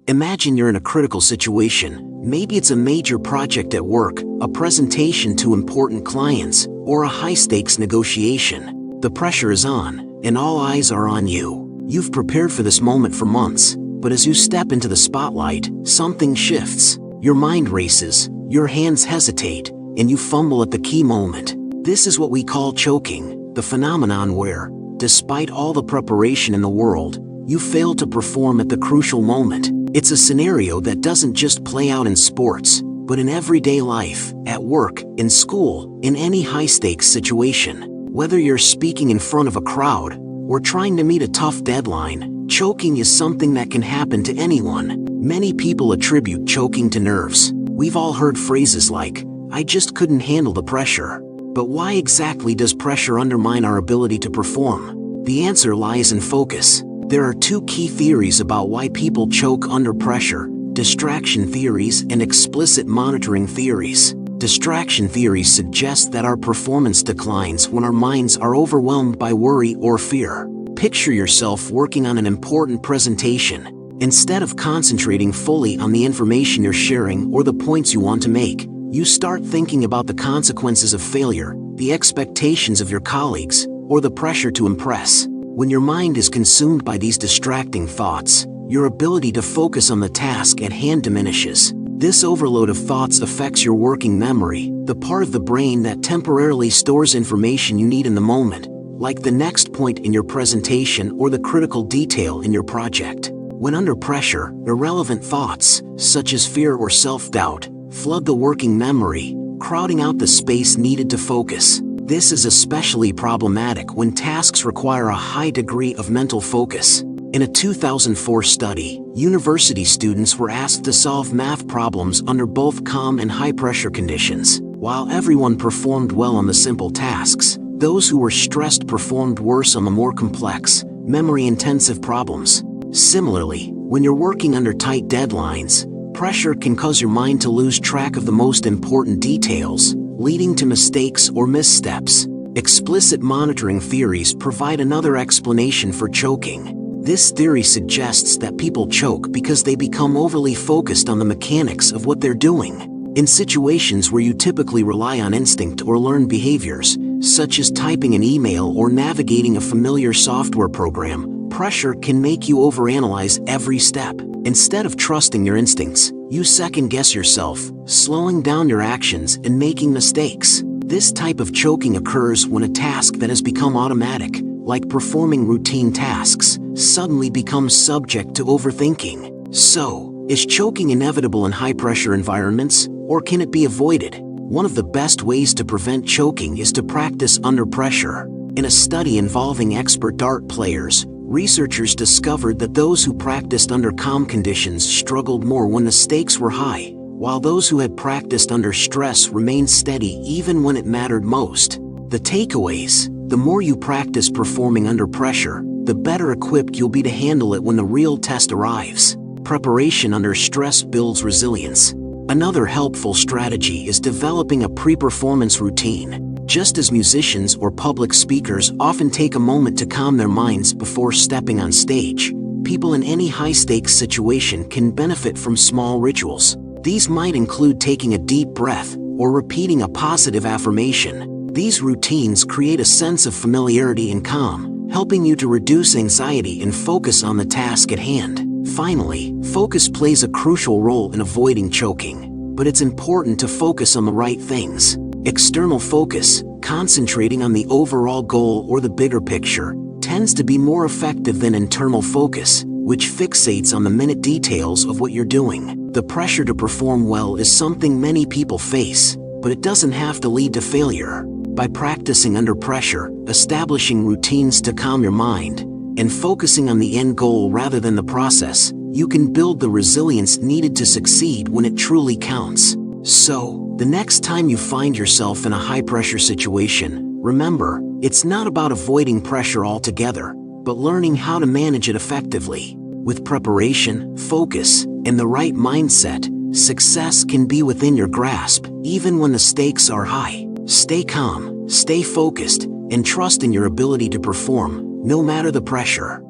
Imagine you're in a critical situation. Maybe it's a major project at work, a presentation to important clients, or a high-stakes negotiation. The pressure is on, and all eyes are on you. You've prepared for this moment for months, but as you step into the spotlight, something shifts. Your mind races, your hands hesitate, and you fumble at the key moment. This is what we call choking, the phenomenon where, despite all the preparation in the world, you fail to perform at the crucial moment. It's a scenario that doesn't just play out in sports, but in everyday life, at work, in school, in any high-stakes situation. Whether you're speaking in front of a crowd or trying to meet a tough deadline, choking is something that can happen to anyone. Many people attribute choking to nerves. We've all heard phrases like, "I just couldn't handle the pressure." But why exactly does pressure undermine our ability to perform? The answer lies in focus. There are two key theories about why people choke under pressure: distraction theories and explicit monitoring theories. Distraction theories suggest that our performance declines when our minds are overwhelmed by worry or fear. Picture yourself working on an important presentation. Instead of concentrating fully on the information you're sharing or the points you want to make, you start thinking about the consequences of failure, the expectations of your colleagues, or the pressure to impress. When your mind is consumed by these distracting thoughts, your ability to focus on the task at hand diminishes. This overload of thoughts affects your working memory, the part of the brain that temporarily stores information you need in the moment, like the next point in your presentation or the critical detail in your project. When under pressure, irrelevant thoughts, such as fear or self-doubt, flood the working memory, crowding out the space needed to focus. This is especially problematic when tasks require a high degree of mental focus. In a 2004 study, university students were asked to solve math problems under both calm and high-pressure conditions. While everyone performed well on the simple tasks, those who were stressed performed worse on the more complex, memory-intensive problems. Similarly, when you're working under tight deadlines, pressure can cause your mind to lose track of the most important details, leading to mistakes or missteps. Explicit monitoring theories provide another explanation for choking. This theory suggests that people choke because they become overly focused on the mechanics of what they're doing. In situations where you typically rely on instinct or learned behaviors, such as typing an email or navigating a familiar software program, pressure can make you overanalyze every step. Instead of trusting your instincts, you second-guess yourself, slowing down your actions and making mistakes. This type of choking occurs when a task that has become automatic, like performing routine tasks, suddenly becomes subject to overthinking. So, is choking inevitable in high-pressure environments, or can it be avoided? One of the best ways to prevent choking is to practice under pressure. In a study involving expert dart players, researchers discovered that those who practiced under calm conditions struggled more when the stakes were high, while those who had practiced under stress remained steady even when it mattered most. The takeaways: the more you practice performing under pressure, the better equipped you'll be to handle it when the real test arrives. Preparation under stress builds resilience. Another helpful strategy is developing a pre-performance routine. Just as musicians or public speakers often take a moment to calm their minds before stepping on stage, people in any high-stakes situation can benefit from small rituals. These might include taking a deep breath or repeating a positive affirmation. These routines create a sense of familiarity and calm, helping you to reduce anxiety and focus on the task at hand. Finally, focus plays a crucial role in avoiding choking, but it's important to focus on the right things. External focus, concentrating on the overall goal or the bigger picture, tends to be more effective than internal focus, which fixates on the minute details of what you're doing. The pressure to perform well is something many people face, but it doesn't have to lead to failure. By practicing under pressure, establishing routines to calm your mind, and focusing on the end goal rather than the process, you can build the resilience needed to succeed when it truly counts. So, the next time you find yourself in a high-pressure situation, remember, it's not about avoiding pressure altogether, but learning how to manage it effectively. With preparation, focus, and the right mindset, success can be within your grasp, even when the stakes are high. Stay calm, stay focused, and trust in your ability to perform, no matter the pressure.